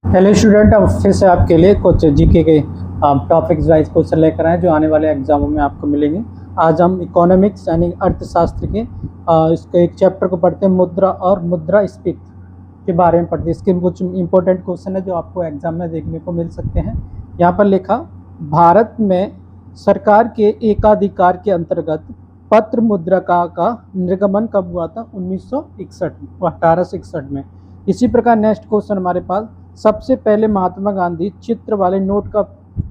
Hello student, अब फिर से आपके लिए कुछ जीके के टॉपिक्स वाइज क्वेश्चन लेकर आए जो आने वाले एग्जामों में आपको मिलेंगे। आज हम इकोनॉमिक्स यानी अर्थशास्त्र के इसके एक चैप्टर को पढ़ते हैं, मुद्रा और मुद्रास्फीति के बारे में पढ़ते हैं। इसके कुछ इंपॉर्टेंट क्वेश्चन है जो आपको एग्जाम में देखने को मिल सकते हैं। यहाँ पर लिखा, भारत में सरकार के एकाधिकार के अंतर्गत पत्र मुद्रा का निर्गमन कब हुआ था? 1861 में। इसी प्रकार नेक्स्ट क्वेश्चन हमारे पास, सबसे पहले महात्मा गांधी चित्र वाले नोट का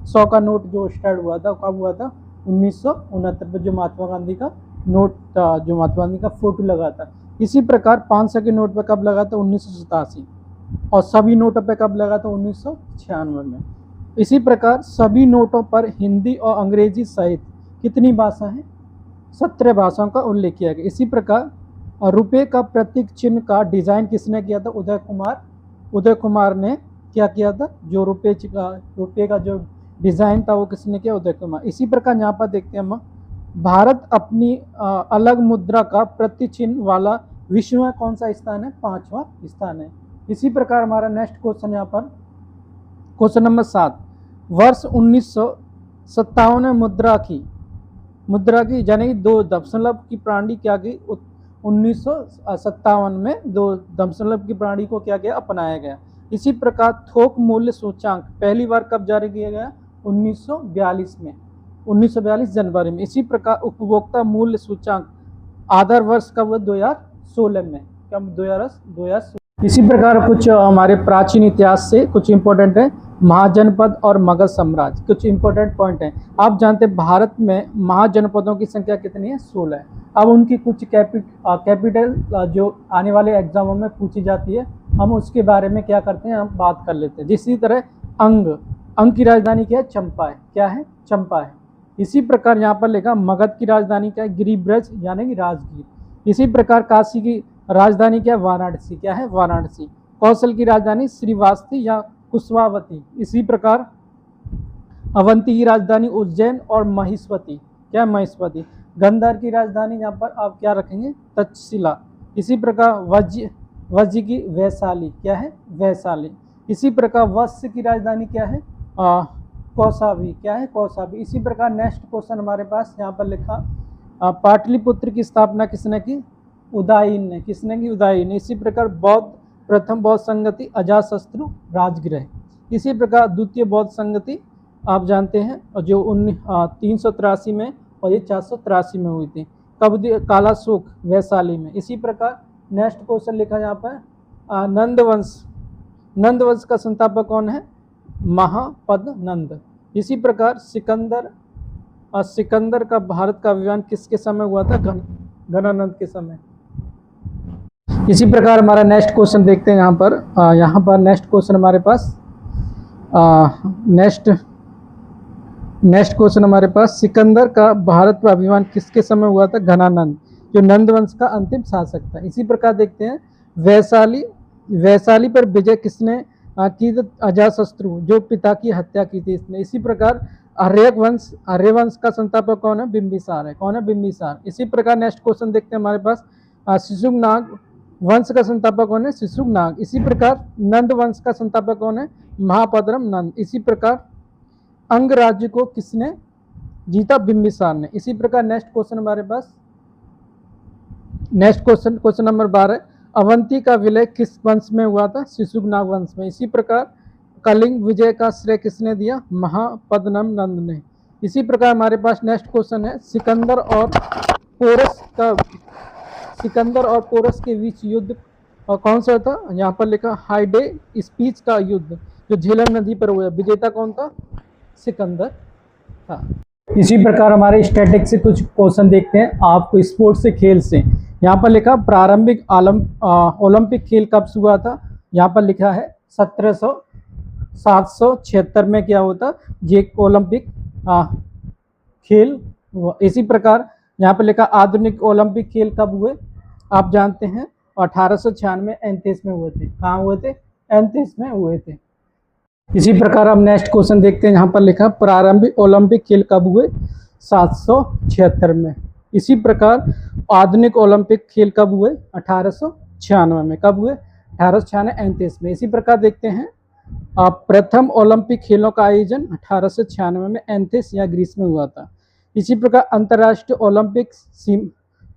100 का नोट जो स्टार्ट हुआ था कब हुआ था? 1969 में, जो महात्मा गांधी का नोट था, जो महात्मा गांधी का फोटो लगा था। इसी प्रकार 500 के नोट पर कब लगा था? 1987। और सभी नोटों पर कब लगा था? 1996 में। इसी प्रकार सभी नोटों पर हिंदी और अंग्रेजी सहित कितनी भाषा है? 17 भाषाओं का उल्लेख किया गया। इसी प्रकार रुपये का प्रतीक चिन्ह का डिजाइन किसने किया था? उदय कुमार ने क्या किया था? जो रुपये का जो डिजाइन था वो किसने किया? उदय कुमार। इसी प्रकार यहाँ पर देखते हैं हम, भारत अपनी अलग मुद्रा का प्रतीक चिन्ह वाला विश्व में कौन सा स्थान है? 5वां स्थान है। इसी प्रकार हमारा नेक्स्ट क्वेश्चन यहाँ पर क्वेश्चन नंबर 7, वर्ष 1957 में मुद्रा की यानी 2 दशमलव की प्रणाली क्या की? 1957 में 2 दशमलव की प्रणाली को क्या गया? अपनाया गया। इसी प्रकार थोक मूल्य सूचांक पहली बार कब जारी किया गया? 1942 में, 1942 जनवरी में। इसी प्रकार उपभोक्ता मूल्य सूचांक आधार वर्ष कब हुआ? 2016 में। कब? 2016। इसी प्रकार कुछ हमारे प्राचीन इतिहास से कुछ इंपॉर्टेंट है, महाजनपद और मगध साम्राज्य, कुछ इंपॉर्टेंट पॉइंट हैं। आप जानते हैं भारत में महाजनपदों की संख्या कितनी है? 16 है। अब उनकी कुछ कैपिटल जो आने वाले एग्जामों में पूछी जाती है, हम उसके बारे में क्या करते हैं, हम बात कर लेते हैं। जिस तरह अंग की राजधानी क्या है? चंपा है। क्या है? चंपा है। इसी प्रकार यहाँ पर लिखा, मगध की राजधानी क्या है? गिरिब्रज यानी कि राजगीर। इसी प्रकार काशी की राजधानी क्या है? वाराणसी। क्या है? वाराणसी। कौशल की राजधानी श्रीवास्ती या कुशवावती। इसी प्रकार अवंती की राजधानी उज्जैन और महिष्मती। क्या है? महिष्मती। गंधार की राजधानी यहाँ पर आप क्या रखेंगे? तक्षशिला। इसी प्रकार वज्र की वैशाली। क्या है? वैशाली। इसी प्रकार वत्स की राजधानी क्या है? कौशाम्बी। क्या है? कौशाम्बी। इसी प्रकार नेक्स्ट क्वेश्चन हमारे पास यहाँ पर लिखा, पाटलिपुत्र की स्थापना किसने की? उदयन ने। किसने की? उदयन ने। इसी प्रकार प्रथम बौद्ध संगति अजातशत्रु राजगृह। इसी प्रकार द्वितीय बौद्ध संगति आप जानते हैं जो 383 में और ये 483 में हुई थी। कब? कालाशोक वैशाली में। इसी प्रकार नेक्स्ट क्वेश्चन लिखा यहाँ पर, नंदवंश का संस्थापक कौन है? महापद नंद। इसी प्रकार सिकंदर का भारत का अभियान किसके समय हुआ था? घनानंद के समय। इसी प्रकार हमारा नेक्स्ट क्वेश्चन देखते हैं। यहाँ पर नेक्स्ट क्वेश्चन हमारे पास नेक्स्ट क्वेश्चन हमारे पास, सिकंदर का भारत पर अभियान किसके समय हुआ था? घनानंद, जो नंदवंश का अंतिम शासक था। इसी प्रकार देखते हैं, वैशाली पर विजय किसने की? अजातशत्रु, जो पिता की हत्या की थी इसने। इसी प्रकार आर्यवंश का संस्थापक कौन है? बिंबिसार है। कौन है? बिंबिसार। इसी प्रकार नेक्स्ट क्वेश्चन देखते हैं हमारे पास, शिशुनाग वंश का संस्थापक कौन है? शिशुनाग। इसी प्रकार नंद वंश का संस्थापक कौन है? महापद्रम नंद। इसी प्रकार अंग राज्य को किसने जीता? बिंबिसार ने। इसी प्रकार नेक्स्ट क्वेश्चन हमारे पास, नेक्स्ट क्वेश्चन नंबर 12, अवंती का विलय किस वंश में हुआ था? शिशुनाग वंश में। इसी प्रकार कलिंग विजय का श्रेय किसने दिया? महापद्रम नंद ने। इसी प्रकार हमारे पास नेक्स्ट क्वेश्चन है, सिकंदर और पोरस के बीच युद्ध कौन सा था? यहाँ पर लिखा, हाइडे स्पीच का युद्ध जो झेलम नदी पर हुआ। विजेता कौन था? सिकंदर था। इसी प्रकार हमारे स्टैटिक से कुछ क्वेश्चन देखते हैं आपको स्पोर्ट्स से, खेल से। यहाँ पर लिखा, प्रारंभिक ओलंपिक खेल कब शुरू हुआ था? यहाँ पर लिखा है 776 में क्या होता? ये ओलंपिक खेल। इसी प्रकार यहाँ पर लिखा, आधुनिक ओलंपिक खेल कब हुए? आप जानते हैं 1896 एथेंस में हुए थे। कहाँ हुए थे? एथेंस में हुए थे। इसी प्रकार हम नेक्स्ट क्वेश्चन देखते हैं। यहाँ पर लिखा, प्रारंभिक ओलंपिक खेल कब हुए? 776 में। इसी प्रकार आधुनिक ओलंपिक खेल कब हुए? 1896 में। कब हुए? 1896 एथेंस में। इसी प्रकार देखते हैं प्रथम ओलंपिक खेलों का आयोजन 1896 में एथेंस या ग्रीस में हुआ था। इसी प्रकार अंतर्राष्ट्रीय ओलंपिक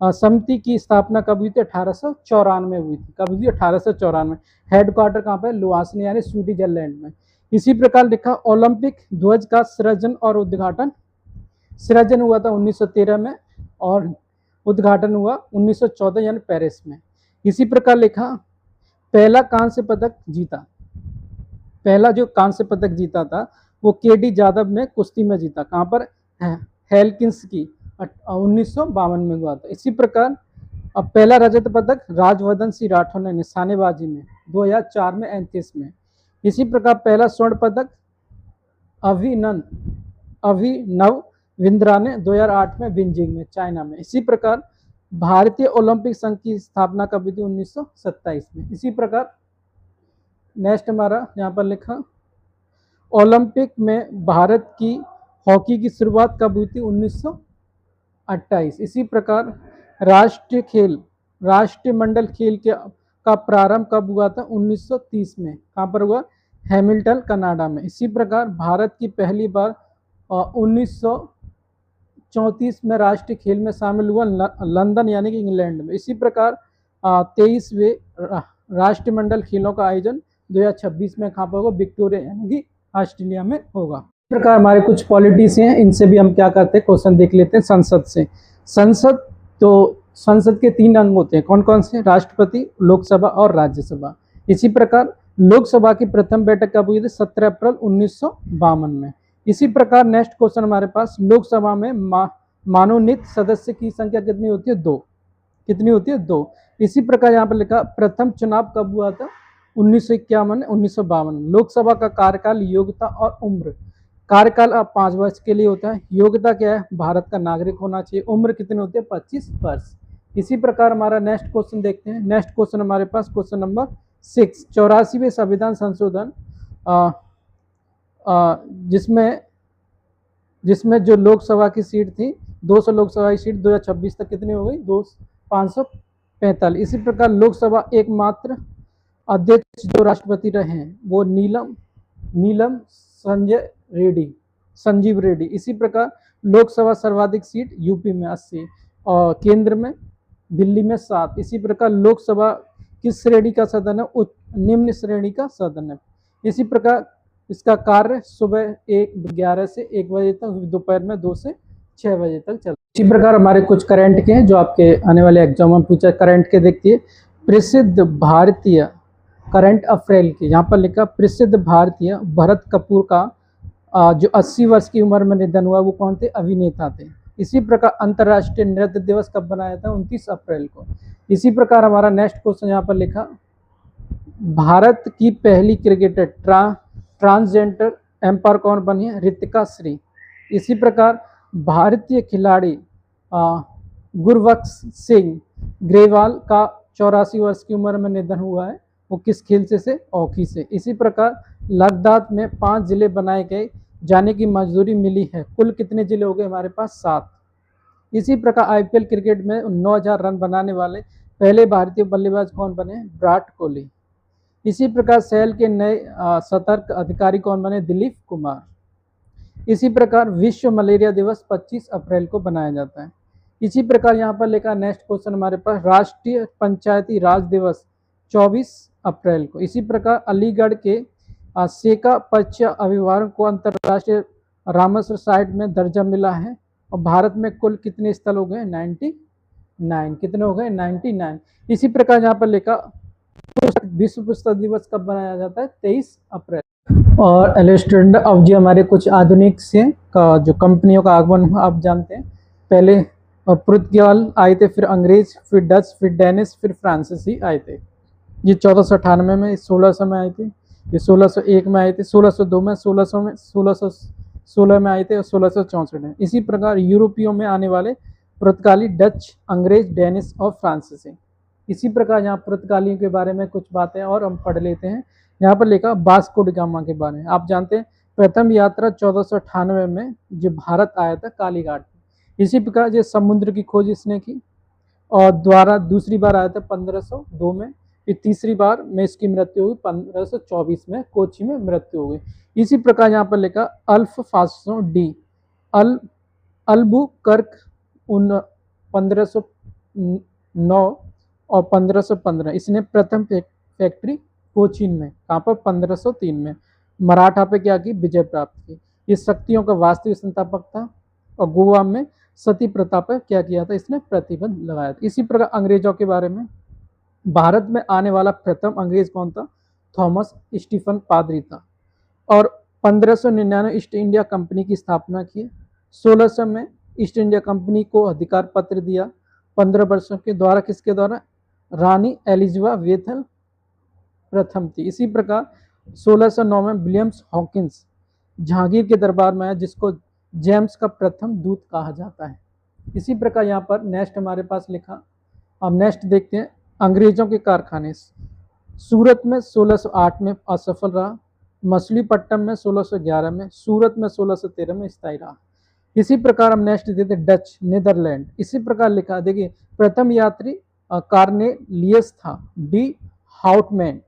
समिति की स्थापना कब हुई थी? 1894 हुई थी। कब हुई? 1894। हेडक्वार्टर कहाँ पे? लुआसनी यानी स्विट्जरलैंड में। इसी प्रकार लिखा ओलंपिक ध्वज का सृजन और उद्घाटन। सृजन हुआ था 1913 में और उद्घाटन हुआ 1914 यानी पेरिस में। इसी प्रकार लिखा पहला कांस्य पदक जीता। पहला जो कांस्य पदक जीता था वो केडी जादव ने कुश्ती में जीता। कहाँ पर? हेलसिंकी 1952 में हुआ था। इसी प्रकार अब पहला रजत पदक राजवर्धन सिंह राठौर ने निशानेबाजी में 2004 में एथेंस में। इसी प्रकार पहला स्वर्ण पदक अभिनव बिंद्रा ने 2008 में बीजिंग में चाइना में। इसी प्रकार भारतीय ओलंपिक संघ की स्थापना कब हुई थी? 1927 में। इसी प्रकार नेक्स्ट हमारा यहाँ पर लिखा ओलंपिक में भारत की हॉकी की शुरुआत कब हुई थी? 1928। इसी प्रकार राष्ट्रमंडल खेल का प्रारंभ कब हुआ था? 1930 में। कहाँ पर हुआ? हैमिल्टन कनाडा में। इसी प्रकार भारत की पहली बार 1934 में राष्ट्रीय खेल में शामिल हुआ लंदन यानी कि इंग्लैंड में। इसी प्रकार 23वें राष्ट्रमंडल खेलों का आयोजन 2026 में कहाँ पर होगा? विक्टोरिया यानी कि ऑस्ट्रेलिया में होगा। इस प्रकार हमारे कुछ पॉलिटिक्स हैं, इनसे भी हम क्या करते हैं? क्वेश्चन देख लेते हैं। संसद से। संसद के 3 अंग होते हैं। कौन कौन से? राष्ट्रपति, लोकसभा और राज्यसभा। इसी प्रकार लोकसभा की प्रथम बैठक कब हुई थी? 17 अप्रैल 1952 में। इसी प्रकार नेक्स्ट क्वेश्चन हमारे पास लोकसभा में मनोनीत सदस्य की संख्या कितनी होती है? 2। कितनी होती है? 2। इसी प्रकार यहाँ पर लिखा प्रथम चुनाव कब हुआ था? 1951 1952 में। लोकसभा का कार्यकाल, योग्यता और उम्र। कार्यकाल अब 5 वर्ष के लिए होता है। योग्यता क्या है? भारत का नागरिक होना चाहिए। उम्र कितनी होती है? 25 वर्ष। इसी प्रकार हमारा नेक्स्ट क्वेश्चन देखते हैं। नेक्स्ट क्वेश्चन हमारे पास क्वेश्चन नंबर 6 84वें संविधान संशोधन जिसमें जो लोकसभा की सीट थी 200 लोकसभा की सीट 2026 तक कितनी हो गई? 545। इसी प्रकार लोकसभा एकमात्र अध्यक्ष जो राष्ट्रपति रहे हैं वो नीलम संजीव रेड्डी। इसी प्रकार लोकसभा सर्वाधिक सीट यूपी में 80 और केंद्र में दिल्ली में 7। इसी प्रकार लोकसभा किस श्रेणी का सदन है? निम्न श्रेणी का सदन है। इसी प्रकार इसका कार्य सुबह 11 से 1 बजे तक, दोपहर में 2 से 6 बजे तक चलता है। इसी प्रकार हमारे कुछ करंट के हैं जो आपके आने वाले एग्जाम में पूछा। करंट के देखिए प्रसिद्ध भारतीय करंट अप्रैल के, यहाँ पर लिखा प्रसिद्ध भारतीय भरत कपूर का जो 80 वर्ष की उम्र में निधन हुआ वो कौन थे? अभिनेता थे। इसी प्रकार अंतर्राष्ट्रीय नृत्य दिवस कब बनाया था? 29 अप्रैल को। इसी प्रकार हमारा नेक्स्ट क्वेश्चन यहाँ पर लिखा भारत की पहली क्रिकेटर ट्रांसजेंडर एम्पायर कौन बनी है? रितिका श्री। इसी प्रकार भारतीय खिलाड़ी गुरबख्श सिंह ग्रेवाल का 84 वर्ष की उम्र में निधन हुआ है। वो किस खेल से? हॉकी से। इसी प्रकार लद्दाख में 5 जिले बनाए गए जाने की मंजूरी मिली है। कुल कितने जिले हो गए हमारे पास? 7। इसी प्रकार आईपीएल क्रिकेट में 9000 रन बनाने वाले पहले भारतीय बल्लेबाज कौन बने? विराट कोहली। इसी प्रकार सेल के नए सतर्क अधिकारी कौन बने? दिलीप कुमार। इसी प्रकार विश्व मलेरिया दिवस 25 अप्रैल को बनाया जाता है। इसी प्रकार यहाँ पर लिखा नेक्स्ट क्वेश्चन हमारे पास राष्ट्रीय पंचायती राज दिवस 24 अप्रैल को। इसी प्रकार अलीगढ़ के सेका पश्च अभिवारण को अंतर्राष्ट्रीय रामसर साइट में दर्जा मिला है। और भारत में कुल कितने स्थल हो गए? 99। कितने हो गए? 99। इसी प्रकार यहाँ पर लिखा विश्व पुस्तक दिवस कब बनाया जाता है? 23 अप्रैल। और एलिस्टेंड अब जी हमारे कुछ आधुनिक से का जो कंपनियों का आगमन आप जानते हैं। पहले पुर्तगाल आए थे, फिर अंग्रेज, फिर डच, फिर डेनिश, फिर फ्रांसीसी आए थे। ये 1498 में, 1600 में आए थे, ये 1601 में आए थे, 1602 में, 1600 में, 1616 में आए थे और 1664 में। इसी प्रकार यूरोपियों में आने वाले पुर्तगाली, डच, अंग्रेज, डेनिश और फ्रांसीसी। इसी प्रकार यहाँ पुर्तगालियों के बारे में कुछ बातें और हम पढ़ लेते हैं। यहाँ पर लिखा वास्को डी गामा के बारे में। आप जानते हैं प्रथम यात्रा 1498 में जो भारत आया था काली घाट। इसी प्रकार जो समुद्र की खोज इसने की और द्वारा दूसरी बार आया था 1502 में। फिर तीसरी बार में इसकी मृत्यु हुई 1524 में कोची में मृत्यु हो गई। इसी प्रकार यहाँ पर लिखा अल्फांसो डी अल्बुकर्क 1509 और 1515, इसने प्रथम फैक्ट्री कोचीन में, कहाँ पर 1503 में मराठा पे क्या की विजय प्राप्त की। ये शक्तियों का वास्तविक संस्थापक था और गोवा में सती प्रथा पर क्या किया था, इसने प्रतिबंध लगाया था। इसी प्रकार अंग्रेजों के बारे में, भारत में आने वाला प्रथम अंग्रेज कौन था, थॉमस स्टीफन पादरी था और 1599 ईस्ट इंडिया कंपनी की स्थापना की। 1600 में ईस्ट इंडिया कंपनी को अधिकार पत्र दिया 15 वर्षों के द्वारा, किसके द्वारा, रानी एलिजाबेथ प्रथम थी। इसी प्रकार 1609 में विलियम्स हॉकिंस जहांगीर के दरबार में आया, जिसको जेम्स का प्रथम दूत कहा जाता है। इसी प्रकार यहाँ पर नेक्स्ट हमारे पास लिखा, अब नेक्स्ट देखते हैं अंग्रेजों के कारखाने। सूरत में 1608 में असफल रहा, मछलीपट्टनम में 1611 में, सूरत में 1613 में स्थायी रहा। इसी प्रकार हम नेक्स्ट देते डच नीदरलैंड। इसी प्रकार लिखा, देखिए प्रथम यात्री कार्नेलियस था, डी हाउटमैन।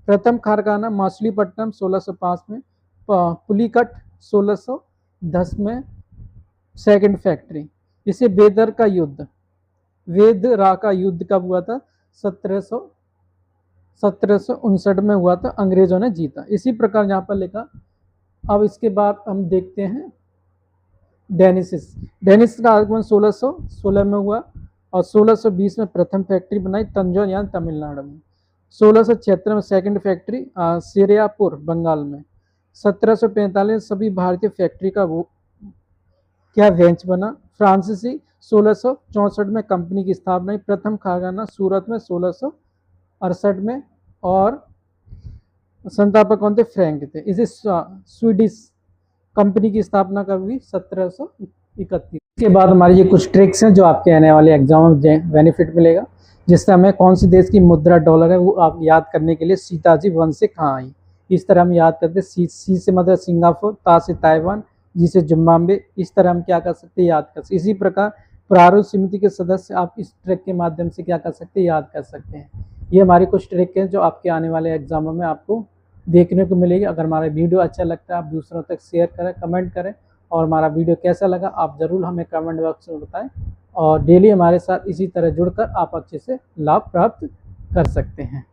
प्रथम कारखाना मछलीपट्टनम 1605 में, पुलिकट 1610 में सेकंड फैक्ट्री। इसे वेदर का युद्ध, वेदरा का युद्ध कब हुआ था, 1759 में हुआ था, अंग्रेजों ने जीता। इसी प्रकार यहाँ पर लिखा। अब इसके बाद हम देखते हैं डेनिस का आगमन 1616 में हुआ और 1620 में प्रथम फैक्ट्री बनाई तंजौर तमिलनाडु में। 1676 में सेकंड फैक्ट्री सिरियापुर बंगाल में। 1745 सभी भारतीय फैक्ट्री का वो क्या बेंच बना। फ्रांसीसी 1664 में कंपनी की स्थापना, प्रथम कारखाना सूरत में 1668 में और संस्थापक कौन थे, फ्रैंक थे। इसे स्वीडिश कंपनी की स्थापना कब हुई, 1731। इसके बाद हमारी ये कुछ ट्रिक्स हैं जो आपके आने वाले एग्जाम में बेनिफिट मिलेगा, जिससे हमें कौन सी देश की मुद्रा डॉलर है वो आप याद करने के लिए सीताजी वन से कहाँ आई, इस तरह हम याद करते। सी से मतलब सिंगापुर, ता से ताइवान, जी से जिम्बाब्वे, इस तरह हम क्या कर सकते हैं, याद कर सकते। इसी प्रकार प्रारूप समिति के सदस्य आप इस ट्रिक के माध्यम से क्या कर सकते हैं, याद कर सकते हैं। ये हमारी कुछ ट्रिक है जो आपके आने वाले एग्जामों में आपको देखने को मिलेगी। अगर हमारा वीडियो अच्छा लगता है आप दूसरों तक शेयर करें, कमेंट करें और हमारा वीडियो कैसा लगा आप ज़रूर हमें कमेंट बॉक्स में बताएं और डेली हमारे साथ इसी तरह जुड़कर आप अच्छे से लाभ प्राप्त कर सकते हैं।